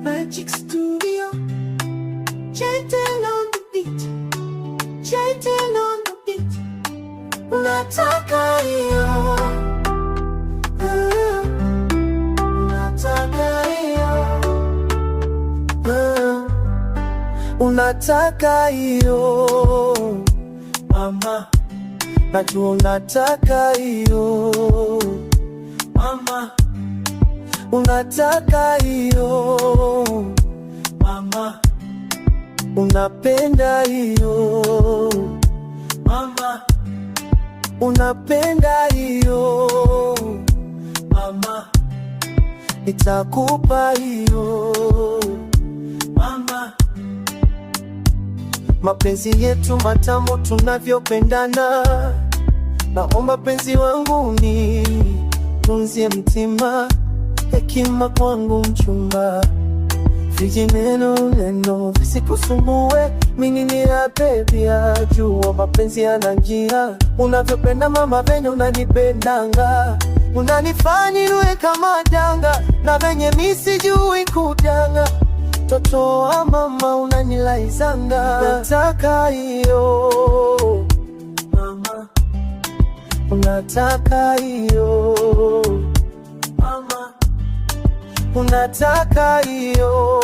Magic Studio, gentle on the beat, gentle on the beat. Unataka hiyo, unataka hiyo, unataka hiyo mama, najua unataka hiyo mama, unataka hiyo mama, unapenda hiyo mama, unapenda hiyo mama, nitakupa hiyo mama. Mapenzi yetu matamu tunavyopendana, naomba penzi wangu ni tunzie mtima, hekima kwangu mchumba, vijineno neno visikusumbue, mimi ni ya baby ya jua mapenzi yana njia, unavyopenda mama venye unanipendanga, unanifanya niwe kama danga, na venye mimi sijui kudanga, toto wa mama unanilaizanga. Unataka hiyo mama, unataka hiyo mama, unataka hiyo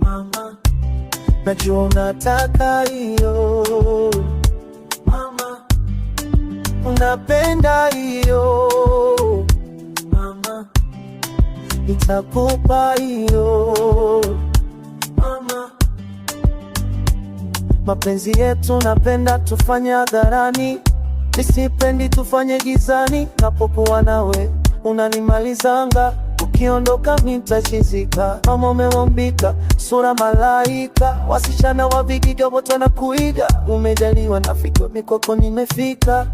mama, najua unataka hiyo mama, unapenda hiyo mama, nitakupa hiyo mama. Mapenzi yetu napenda tufanye hadharani, nisipendi tufanye gizani, napokuwa nawe unanimalizanga, ukiondoka nitachizika. Mama umeumbika sura malaika, wasichana wa vigiga wote wanakuiga, umejaliwa na fikra mikoko nimefika,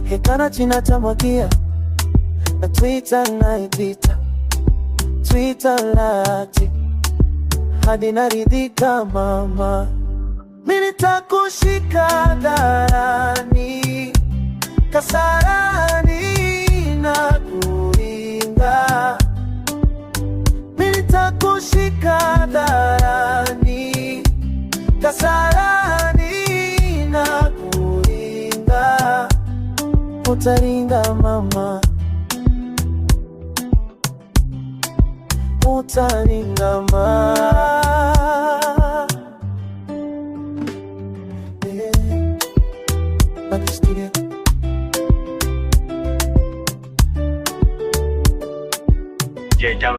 hekana china tamwagia na Twitter naipita, Twitter lati hadi naridhika mama, mimi nitakushika dharani, kasarani na kuringa, mimi nitakushika dharani, kasarani na kuringa, utaringa mama, utaringa mama. Magic Studio.